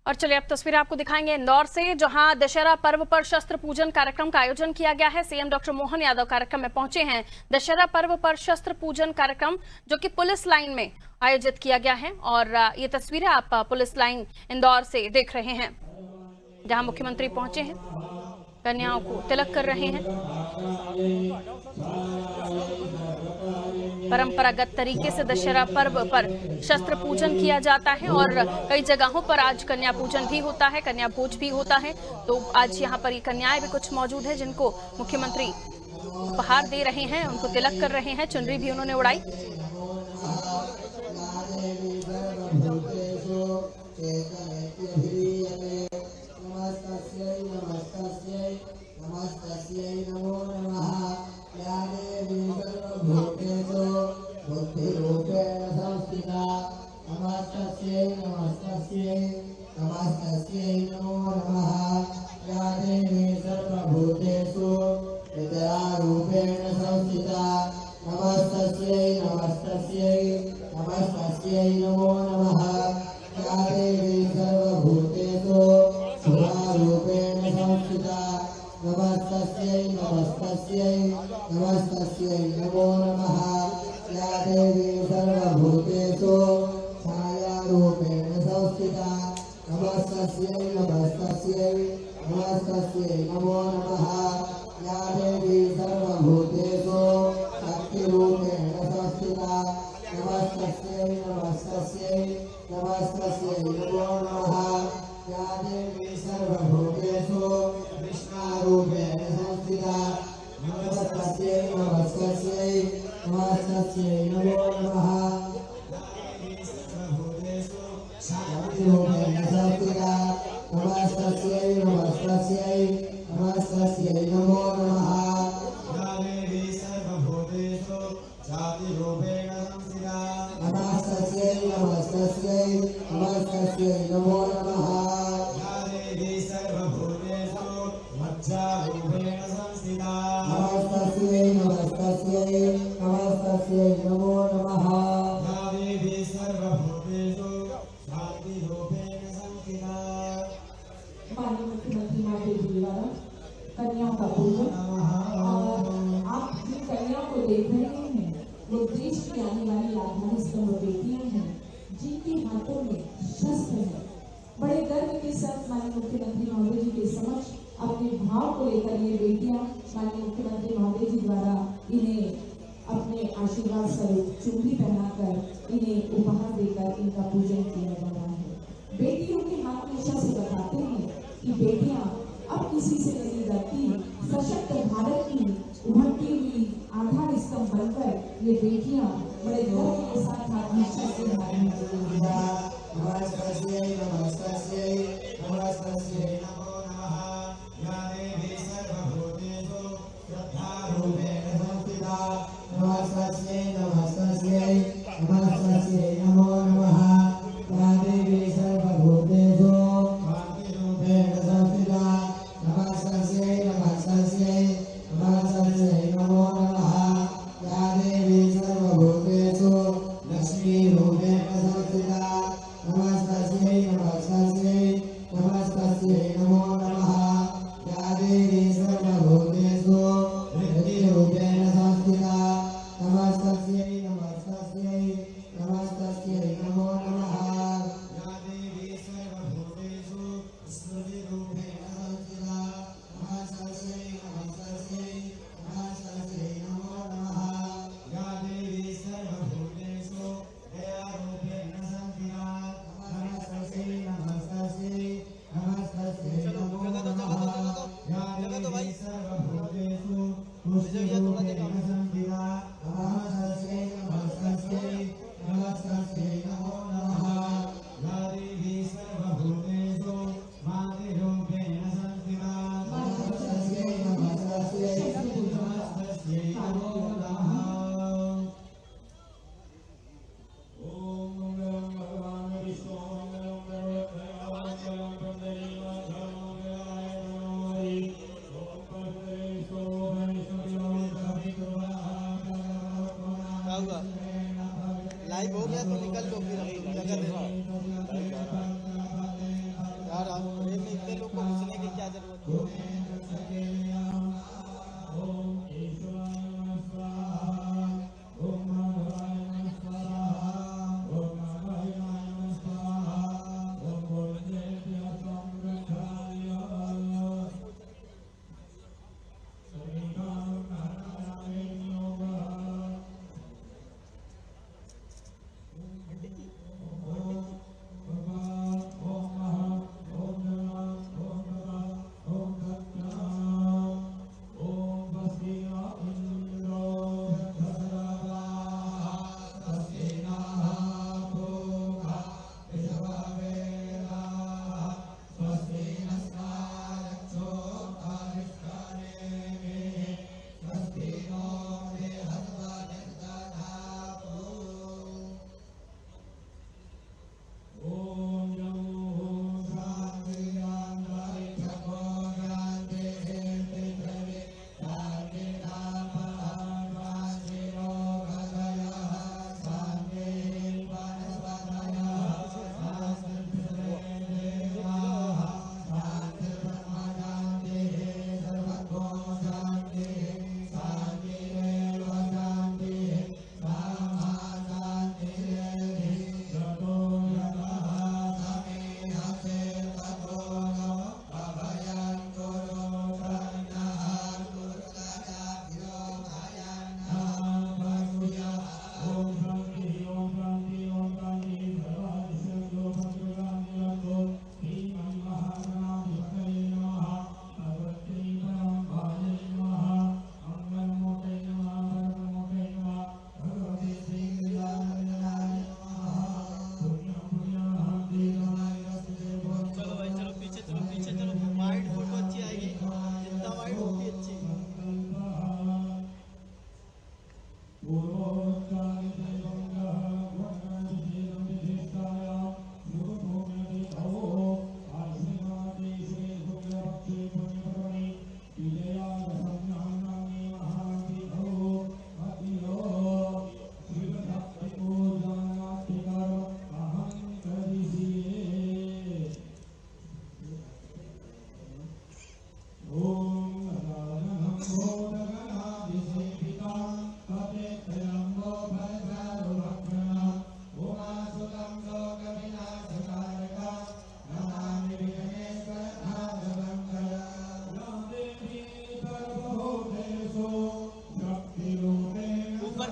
और चलिए अब तस्वीरें आपको दिखाएंगे इंदौर से, जहां दशहरा पर्व पर शस्त्र पूजन कार्यक्रम का आयोजन किया गया है। सीएम डॉक्टर मोहन यादव कार्यक्रम में पहुंचे हैं। दशहरा पर्व पर शस्त्र पूजन कार्यक्रम जो कि पुलिस लाइन में आयोजित किया गया है, और ये तस्वीरें आप पुलिस लाइन इंदौर से देख रहे हैं, जहां मुख्यमंत्री पहुंचे हैं, कन्याओं को तिलक कर रहे हैं। परंपरागत तरीके से दशहरा पर्व पर शस्त्र पूजन किया जाता है और कई जगहों पर आज कन्या पूजन भी होता है, कन्या भोज भी होता है। तो आज यहाँ पर ये कन्याएं भी कुछ मौजूद है, जिनको मुख्यमंत्री उपहार दे रहे हैं, उनको तिलक कर रहे हैं, चुनरी भी उन्होंने उड़ाई। कन्याओं का पूजन, और आप जिन कन्याओं को देख रहे हैं वो देश की आने वाली आधार स्तंभ बेटियां हैं, जिनके हाथों में शस्त्र है। बड़े गर्व के साथ माननीय मुख्यमंत्री महोदय जी के समक्ष अपने भाव को लेकर ये बेटियां माननीय मुख्यमंत्री महोदय जी द्वारा इन्हें अपने आशीर्वाद स्वरूप चुनरी पहनाकर इन्हें उपहार देकर इनका पूजन किया जा रहा है। बेटियों के हाथ में शस्त्र बताते हैं कि बेटियां अब किसी से नहीं डरती, सशक्त भारत की उभरती हुई आधार स्तंभ बनकर ये बेटियां बड़े गर्व के साथ आत्मविश्वास से धारण करती हैं। रेल में इतने लोग को घुसने की क्या जरूरत है।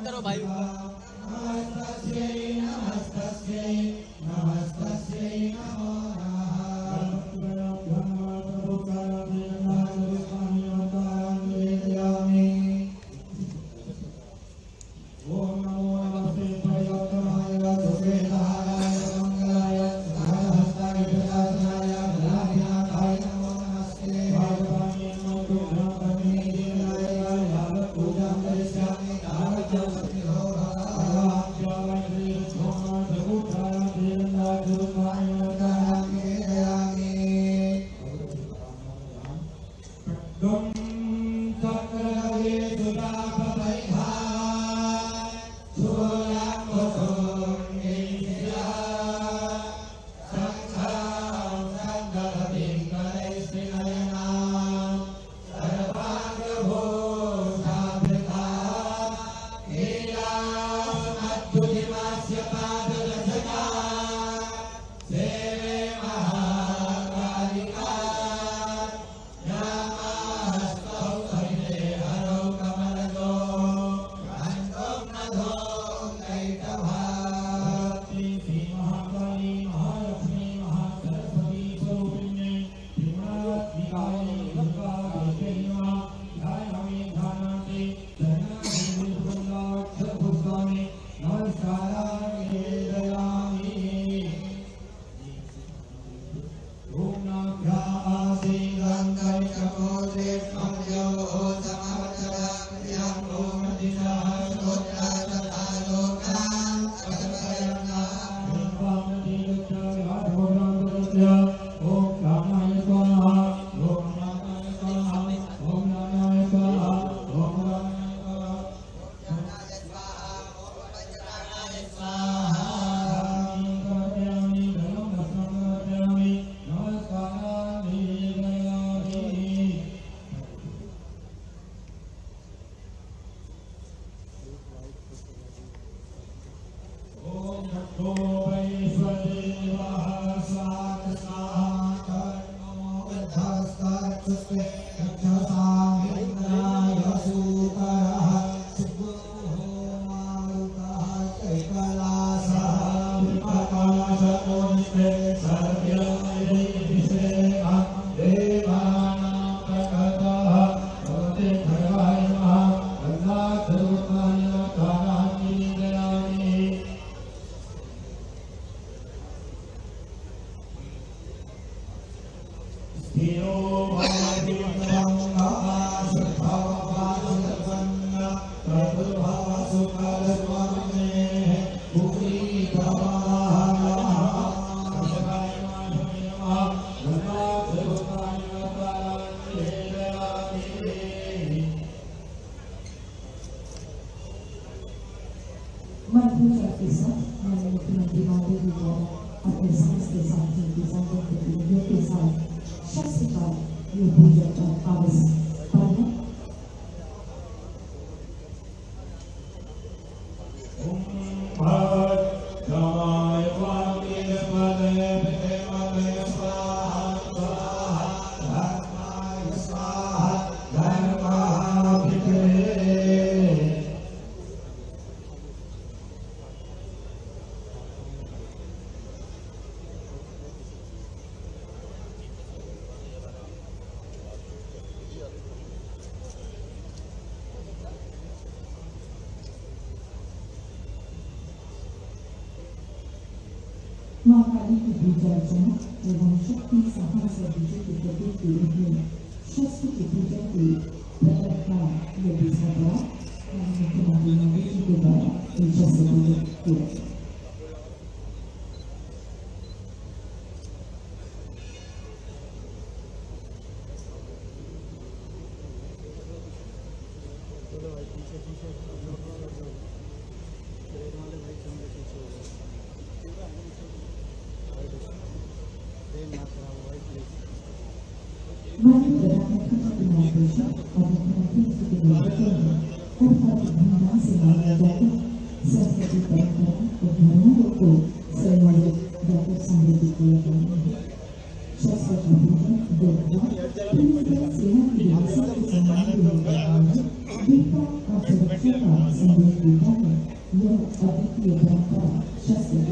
करो भाई नमस्कार Maju ke saat menikmati madu di bawah अपने सांस के साथ ही डिजाइनर के वीडियो के साथ शख्स का ये पूजा का कागज पढ़ना मां काली की पूजा अर्चना एवं शक्ति साहस और विजय के प्रतीक के रूप में शस्त्र की पूजा की प्रकट का यह दूसरा बड़ा मुख्यमंत्री मोदी जी के द्वारा शस्त्र पूजा किया माननीय प्रधानमंत्री जी के निर्देशन और मुख्यमंत्री जी के निर्देशन में हर साल धूमधाम से मनाया जाता संस्कृति परंपरा और धर्मों को संयोजित जाकर समृद्धि किया जाता है शस्त्र का पूजन देखभाल सेना की व्यवस्था के सम्मान के लिए वीरता और सुरक्षा का संदेश देता है यह अद्वितीय परंपरा शस्त्र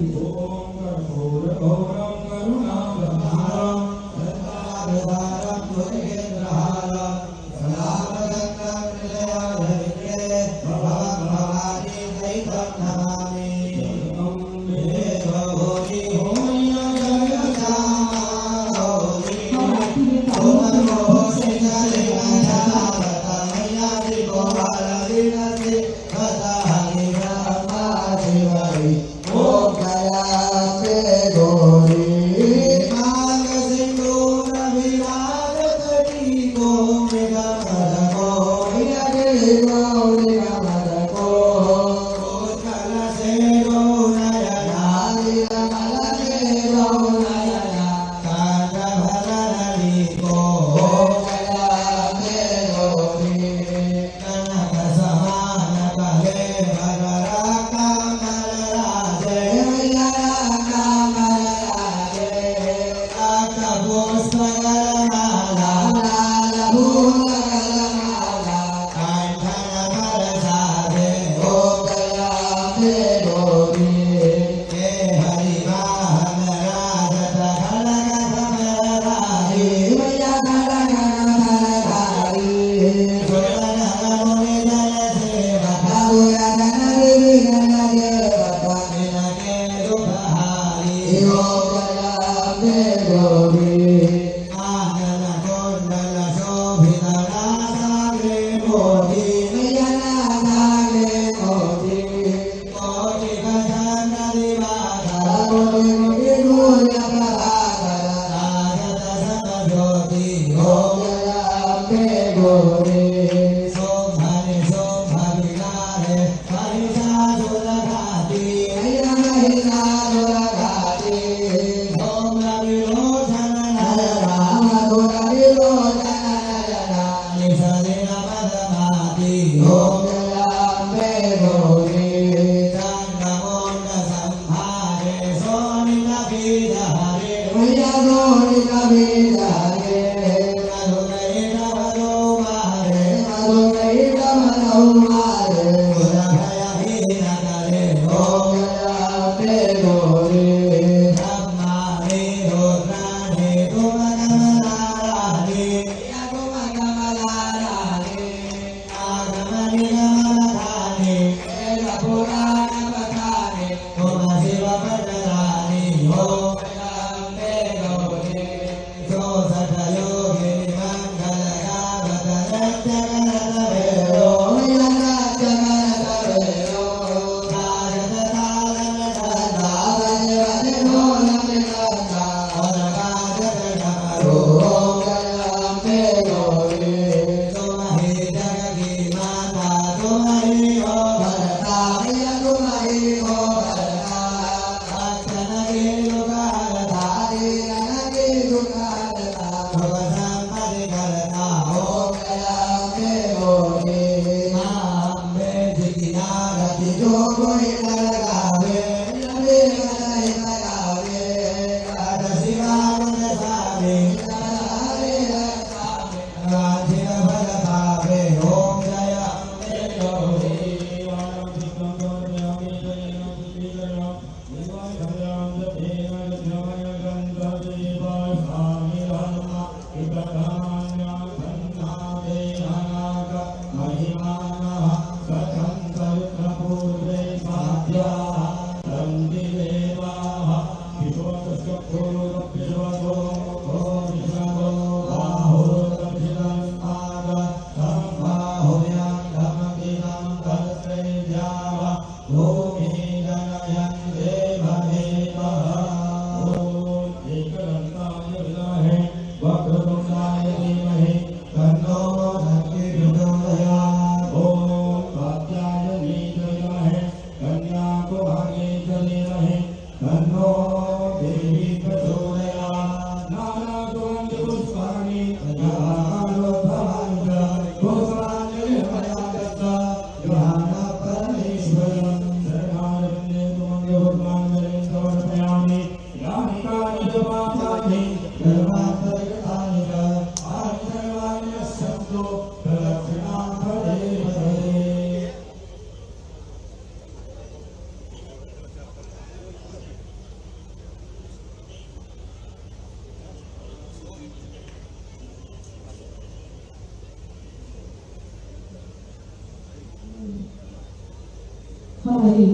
हमारी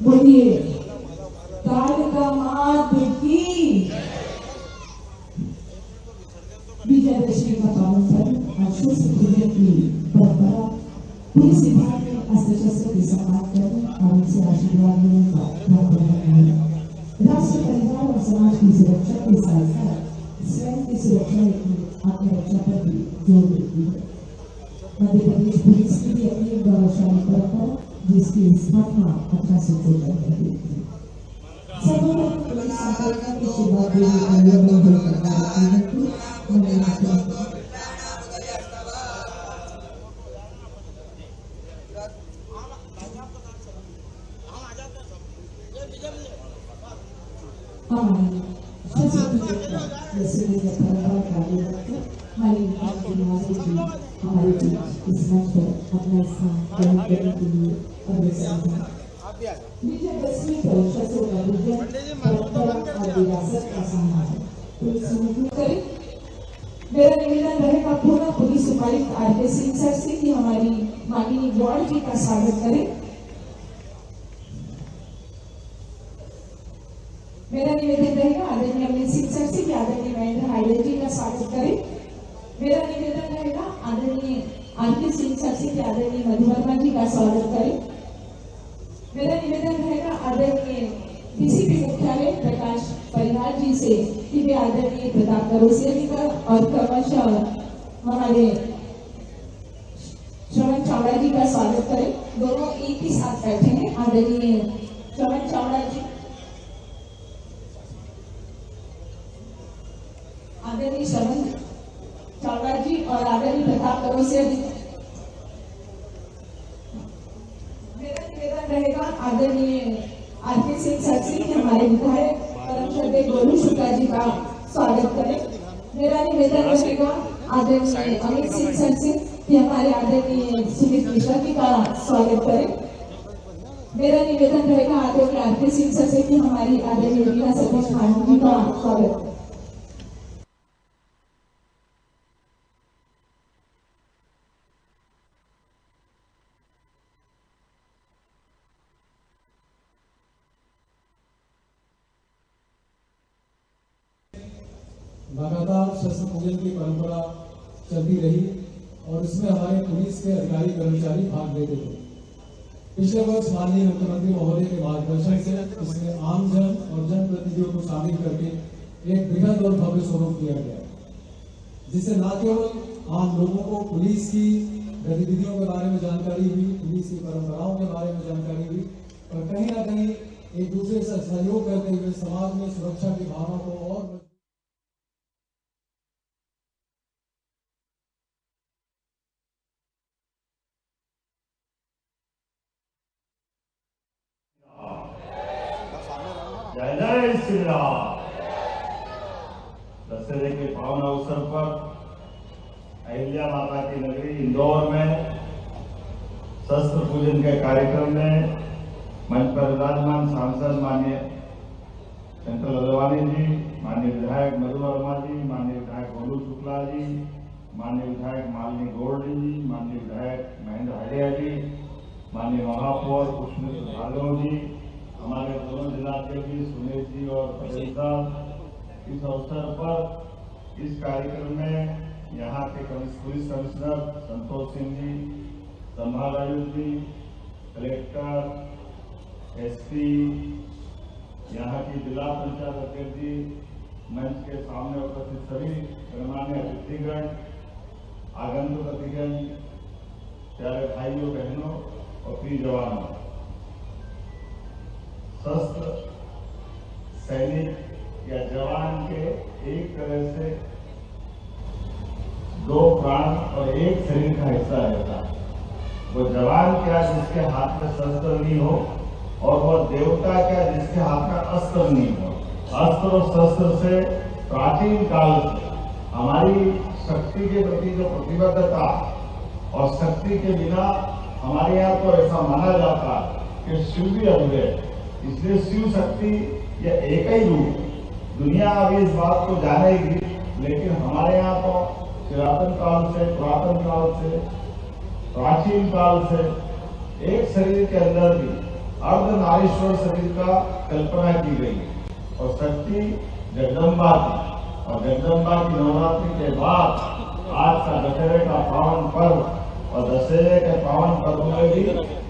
बोलिए कालिका मात की विजयदशमी का पावन पर्व और शुभ पूजन की परंपरा पुलिस विभाग में अस्त्र शस्त्र की सम्मान करने और उनसे आशीर्वाद लेने का परंपरा है। राष्ट्र परिवार और समाज की सुरक्षा के साथ साथ स्वयं की सुरक्षा की आत्मरक्षा पर भी जोर देती है। मध्य प्रदेश पुलिस की भी अपनी एक गौरवशाली परंपरा जिसकी स्थापना 1814 में हुई थी। सर्वप्रथम पुलिस संकल्पना की शुरुआत देवी आयोग में होकर हमारी हमारे इस मंच पर अपना स्थान ग्रहण करने के लिए अग्रसर हैं। विजयदशमी पर शस्त्रों का विजय परंपरा और विरासत का सम्मान करें। मेरा निवेदन रहेगा पूर्ण पुलिस उपायुक्त आर.के. सिंह सर से कि हमारी माननीय वार्ड जी का स्वागत करें। मेरा निवेदन रहेगा आदरणीय अमित सिंह सर से कि आदरणीय महेंद्र हाइडल जी का स्वागत करें। मेरा निवेदन रहेगा आदरणीय आर.के. सिंह सर से कि आदरणीय मधु वर्मा जी का स्वागत करें। मेरा निवेदन रहेगा आदरणीय डीसीपी मुख्यालय प्रकाश परिहार जी से कि वे आदरणीय प्रताप करोसिया जी का और क्रमशः हमारे श्रवण चावड़ा जी का स्वागत करें। दोनों एक ही साथ बैठे हैं। आदरणीय श्रवण चावड़ा जी, आदरणीय श्रवण चावड़ा जी और आदरणीय प्रताप करोसिया जी। मेरा निवेदन रहेगा आदरणीय आर.के. सिंह सर से कि हमारे विधायक परम श्रद्धेय गोलू शुक्ला जी का स्वागत करें। मेरा निवेदन रहेगा आदरणीय अमित सिंह सर से कि हमारे आदरणीय सुमित मिश्रा जी का स्वागत करें। मेरा निवेदन रहेगा आदरणीय आर.के. सिंह सर से कि हमारी आदरणीय रीना सतीश खान जी का स्वागत करें। लगातार शस्त्र पूजन की परंपरा चलती रही और इसमें हमारे पुलिस के अधिकारी कर्मचारी भाग लेते थे। पिछले वर्ष माननीय मुख्यमंत्री महोदय के मार्गदर्शन से इसमें आमजन और जनप्रतिनिधियों को शामिल करके एक बृहद और भव्य स्वरूप दिया गया, जिससे न केवल आम लोगों को पुलिस की गतिविधियों के बारे में जानकारी हुई, पुलिस की परंपराओं के बारे में जानकारी हुई, और कहीं ना कहीं एक दूसरे से सहयोग करते हुए समाज में सुरक्षा की भावना को और जय जय श्री राम। दशहरे के पावन अवसर पर अहिल्या माता की नगरी इंदौर में शस्त्र पूजन के कार्यक्रम में मंच पर विराजमान सांसद माननीय शंकर लदवानी जी, माननीय विधायक मधु वर्मा जी, माननीय विधायक गोलू शुक्ला जी, माननीय विधायक मालिनी गोल्डी जी, माननीय विधायक महेंद्र हाइडिया जी, माननीय महापौर पुष्पमित्र भार्गव जी, हमारे दोनों जिला के भी सुनील जी और पटेल साहब। इस अवसर पर इस कार्यक्रम में यहाँ के पुलिस कमिश्नर संतोष सिंह जी, संभागायुक्त जी, कलेक्टर, एसपी, यहाँ की जिला पंचायत अध्यक्ष जी, मंच के सामने उपस्थित सभी गणमान्य अतिथिगण, आगंतुक अतिथिगण, प्यारे भाइयों बहनों और प्रिय जवानों, शस्त्र सैनिक या जवान के एक तरह से दो प्राण और एक शरीर का हिस्सा रहता है। वो जवान क्या जिसके हाथ में शस्त्र नहीं हो, और वो देवता क्या जिसके हाथ में अस्त्र नहीं हो। अस्त्र और शस्त्र से प्राचीन काल से हमारी शक्ति के प्रति जो प्रतिबद्धता, और शक्ति के बिना हमारे यहाँ तो ऐसा माना जाता है कि शिव भी अधूरे, इसलिए शिव शक्ति यह एक ही रूप। दुनिया अभी इस बात को जानेगी, लेकिन हमारे यहाँ तो पुरातन काल से प्राचीन काल से एक शरीर के अंदर भी अर्धनारीश्वर शरीर का कल्पना की गई, और शक्ति जगदम्बा थी। और जगदम्बा की नवरात्रि के बाद आज का दशहरे का पावन पर्व, और दशहरे के पावन पर्व में भी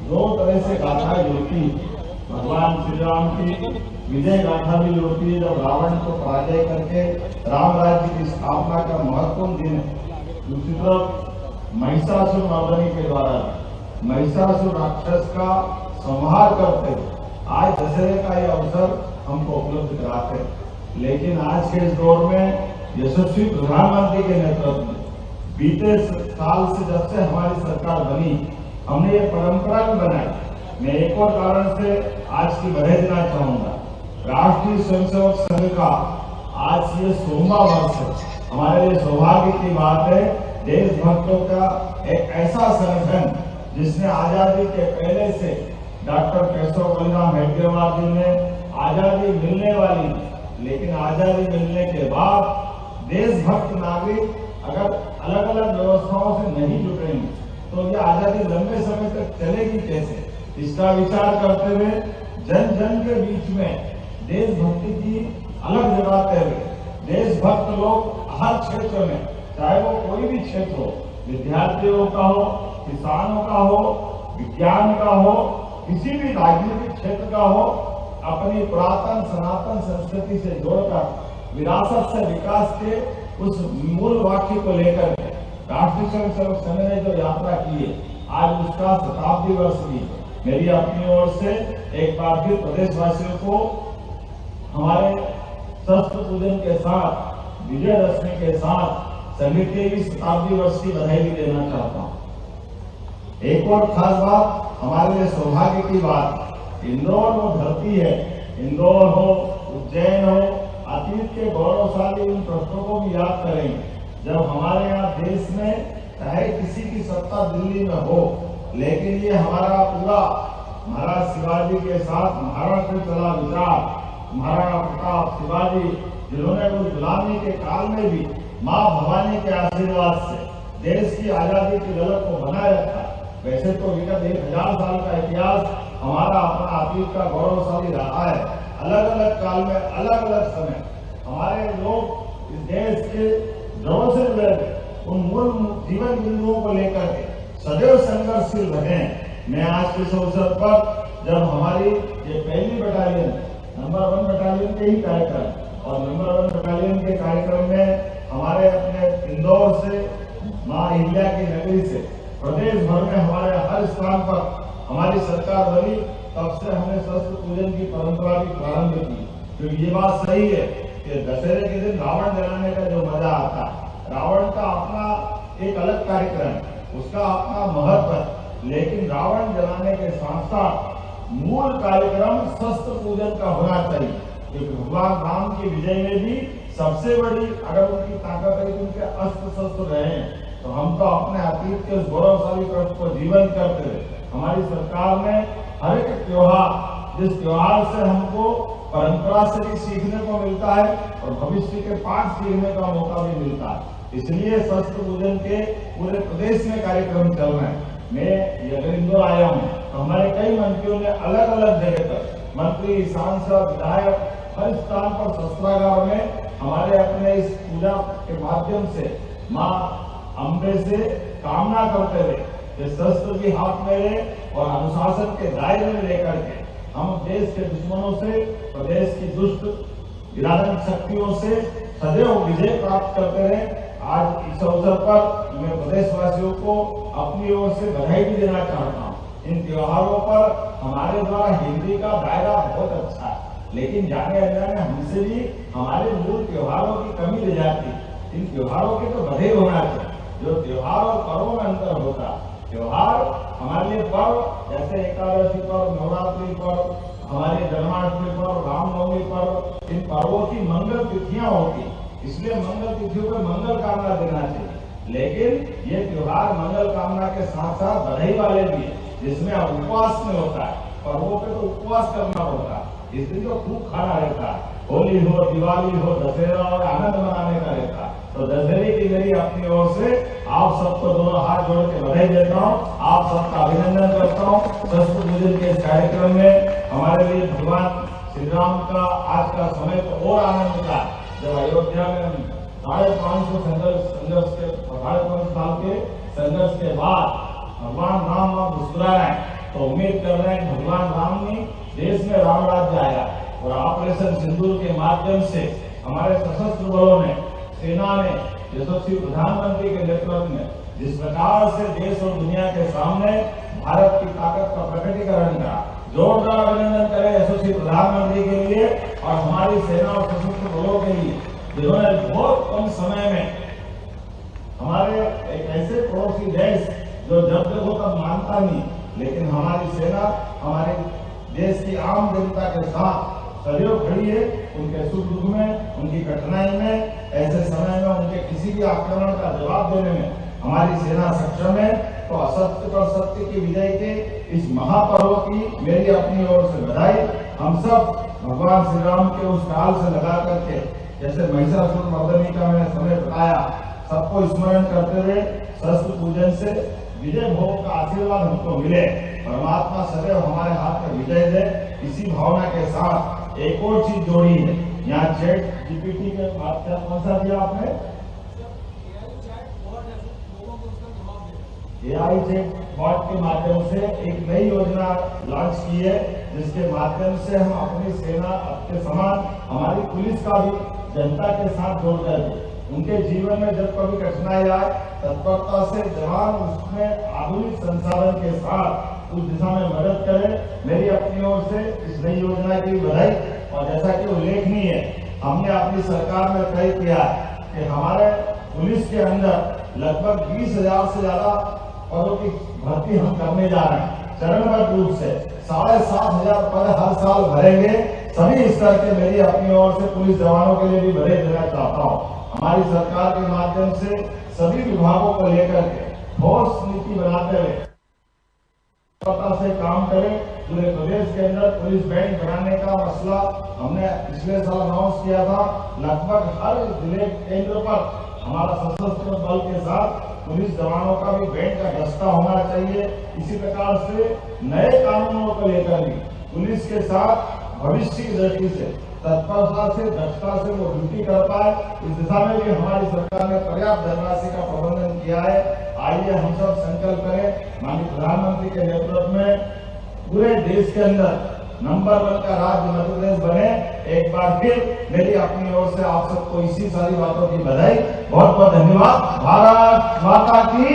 दो तरह से गाथाएं जुड़ती है। भगवान श्री राम की विजय गाथा भी जुड़ती है, जब रावण को पराजय करके राम राज्य की स्थापना का महत्वपूर्ण दिन है। दूसरी तरफ महिषासुर मर्दनी के द्वारा महिषासुर राक्षस का संहार करते आज दशहरे का यह अवसर हमको उपलब्ध कराते हैं। लेकिन आज के इस दौर में यशस्वी प्रधानमंत्री के नेतृत्व में बीते साल से जब से हमारी सरकार बनी, हमने ये परंपरा भी बनाई। मैं एक और कारण से आज की बधाई देना चाहूंगा। राष्ट्रीय स्वयंसेवक संघ का आज ये 100वां वर्ष है। हमारे लिए सौभाग्य की बात है, देशभक्तों का एक ऐसा संगठन जिसने आजादी के पहले से डॉक्टर केशव बलिराम हेडगेवार जी ने आजादी मिलने वाली, लेकिन आजादी मिलने के बाद देशभक्त नागरिक अगर अलग अलग व्यवस्थाओं से नहीं जुड़ेंगे तो यह आजादी लंबे समय तक चलेगी कैसे। इसका विचार करते हुए जन जन के बीच में देशभक्ति की अलग जगाते हुए देशभक्त लोग हर क्षेत्र में, चाहे वो कोई भी क्षेत्र हो, विद्यार्थियों का हो, किसानों का हो, विज्ञान का हो, किसी भी राजनीतिक क्षेत्र का हो, अपनी पुरातन सनातन संस्कृति से जोड़कर विरासत से विकास के उस मूल वाक्य को लेकर राष्ट्रीय स्वयंसेवक संघ ने जो यात्रा की है, आज उसका शताब्दी वर्ष की। मेरी अपनी ओर से एक बार फिर प्रदेशवासियों को हमारे शस्त्र पूजन के साथ, विजयदशमी के साथ संघ के भी शताब्दी वर्ष की बधाई भी देना चाहता हूँ। एक और खास बात, हमारे लिए सौभाग्य की बात, इंदौर वो धरती है, इंदौर हो, उज्जैन हो, अतीत के गौरवशाली इन प्रश्नों को भी याद करेंगे। जब हमारे यहाँ देश में चाहे किसी की सत्ता दिल्ली में हो, लेकिन ये हमारा पूरा महाराज शिवाजी के साथ महाराष्ट्र में चला विचार, महाराणा प्रताप शिवाजी जिन्होंने उस गुलामी के काल में भी माँ भवानी के आशीर्वाद से देश की आजादी की झलक को बनाए रखा। वैसे तो विगत 1000 साल का इतिहास हमारा अपना अतीत का गौरवशाली रहा है। अलग अलग काल में अलग अलग समय हमारे लोग इस देश के जड़ों से जुड़े उन मूल जीवन बिंदुओं को लेकर के सदैव संघर्षशील रहे। मैं आज के अवसर पर जब हमारी ये पहली बटालियन नंबर 1 बटालियन के ही कार्यक्रम और नंबर 1 बटालियन के कार्यक्रम में हमारे अपने इंदौर से माँ अहिल्या की नगरी से प्रदेश भर में हमारे हर स्थान पर हमारी सरकार बनी, तब से हमने शस्त्र पूजन की परंपरा भी प्रारंभ की। क्योंकि ये बात सही है कि दशहरे के दिन रावण जलाने का जो मजा आता है, रावण का अपना एक अलग कार्यक्रम, उसका अपना महत्व है, लेकिन रावण जलाने के साथ साथ मूल कार्यक्रम शस्त्र पूजन का होना चाहिए। क्योंकि भगवान राम की विजय में भी सबसे बड़ी अगर उनकी ताकत है कि उनके अस्त्र शस्त्र रहे, तो हम तो अपने अतीत के उस गौरवशाली पक्ष को जीवंत करते हुए हमारी सरकार ने हर एक त्योहार, जिस त्योहार से हमको परंपरा से भी सीखने को मिलता है और भविष्य के पाठ सीखने का मौका भी मिलता है, इसलिए शस्त्र पूजन के पूरे प्रदेश में कार्यक्रम चल रहे हैं। मैं अगर इंदौर आया हूँ तो हमारे कई मंत्रियों ने अलग अलग जगह पर, मंत्री, सांसद, विधायक, हर स्थान पर शस्त्रागार में हमारे अपने इस पूजा के माध्यम से माँ अम्बे से कामना करते हुए कि शस्त्र भी हाथ में ले और अनुशासन के दायरे में लेकर के हम देश के दुश्मनों से, प्रदेश की दुष्ट विराजक शक्तियों से सदैव विजय प्राप्त करते रहे। आज इस अवसर पर मैं प्रदेशवासियों को अपनी ओर से बधाई भी देना चाहता हूँ। इन त्योहारों पर हमारे द्वारा हिंदी का दायरा बहुत अच्छा है। लेकिन जाने अनजाने हमसे भी हमारे मूल त्योहारों की कमी रह जाती। इन त्योहारों के तो बधे होना चाहिए। जो त्योहार और पर्वों में अंतर होता, त्योहार हमारे लिए पर्व जैसे एकादशी पर्व, नवरात्रि पर्व, हमारे जन्माष्टमी पर्व, रामनवमी पर्व, इन पर्वों की मंगल तिथियां होती, इसलिए मंगल तिथियों पर मंगल कामना देना चाहिए। लेकिन ये त्योहार मंगल कामना के साथ साथ बधाई वाले भी है, जिसमें उपवास में होता है। पर्वों पे तो उपवास करना होता है, इस दिन तो खूब खाना रहता है। होली हो, दिवाली हो, दशहरा और आनंद मनाने का रहता है। तो दशहरे की मेरी अपनी ओर से आप सबको दोनों हाथ जोड़ के बधाई देता हूँ, आप सबका अभिनंदन करता हूँ। शस्त्र पूजन के इस कार्यक्रम में हमारे लिए भगवान श्री राम का आज का समय तो और आनंद का, जब अयोध्या में 550 संघर्ष के 550 साल के संघर्ष के बाद भगवान राम अब मुस्कुरा रहे हैं, तो उम्मीद कर रहे हैं भगवान राम ने देश में राम राज्य आया और ऑपरेशन सिंदूर के माध्यम से हमारे सशस्त्र बलों ने, सेना ने, यशस्वी प्रधानमंत्री के नेतृत्व में जिस प्रकार से देश और दुनिया के सामने भारत की ताकत का प्रकटीकरण करा, जोरदार अभिनंदन करें यशस्वी प्रधानमंत्री के लिए और हमारी सेना और सशस्त्र बलों के लिए, जिन्होंने बहुत कम समय में हमारे एक ऐसे पड़ोसी देश जो जब देखो तब मानता नहीं, लेकिन हमारी सेना हमारे देश की आम जनता के साथ सदैव खड़ी है। उनके सुख दुख में, उनकी कठिनाई में, ऐसे समय में उनके किसी भी आक्रमण का जवाब देने में हमारी सेना सक्षम है। तो असत्य पर सत्य की विजय के इस महापर्व की मेरी अपनी ओर से बधाई। हम सब भगवान श्री राम के उस काल से लगा करके, जैसे महिषासुर मर्दनी का मैंने समय बताया, सबको स्मरण करते हुए शस्त्र पूजन से विजय भोग का आशीर्वाद हमको मिले, परमात्मा सदैव हमारे हाथ में विजय दे, इसी भावना के साथ एक और चीज जोड़ी है। यहाँ चैट जीपीटी के माध्यम कौन सा दिया आपने? AI चैट बॉट के माध्यम से एक नई योजना लॉन्च की है, जिसके माध्यम से हम अपनी सेना के समान हमारी पुलिस का भी जनता के साथ जोड़ करके उनके जीवन में जब कभी कठिनाई आए, तत्परता से जवान उसमें आधुनिक संसाधन के साथ उस दिशा में मदद करें। मेरी अपनी ओर से इस नई योजना की बधाई। और जैसा कि उल्लेखनीय है, हमने अपनी सरकार में तय किया कि हमारे पुलिस के अंदर लगभग 20,000 से ज्यादा पदों की भर्ती हम करने जा रहे हैं। चरणबद्ध रूप से 7,500 पद हर साल भरेंगे। सभी स्तर के मेरी अपनी ओर से पुलिस जवानों के लिए भी बधाई देना चाहता हूँ। हमारी सरकार के माध्यम से सभी विभागों को लेकर के ठोस नीति बनाते हुए से काम करें। पूरे प्रदेश के अंदर पुलिस बैंक बनाने का मसला हमने पिछले साल अनाउंस किया था। लगभग हर जिले केंद्र पर हमारा सशस्त्र बल के साथ पुलिस जवानों का भी बैंक का दस्ता होना चाहिए। इसी प्रकार से नए कानूनों को लेकर भी पुलिस के साथ भविष्य की दृष्टि से तत्परता से, दक्षता से वो ड्यूटी कर पाए, इस दिशा में भी हमारी सरकार ने पर्याप्त धनराशि का प्रबंधन किया है। आइए हम सब संकल्प करें, माननीय प्रधानमंत्री के नेतृत्व में पूरे देश के अंदर नंबर 1 का राज्य मध्य प्रदेश बने। एक बार फिर मेरी अपनी ओर से आप सबको इसी सारी बातों की बधाई। बहुत बहुत धन्यवाद। भारत माता की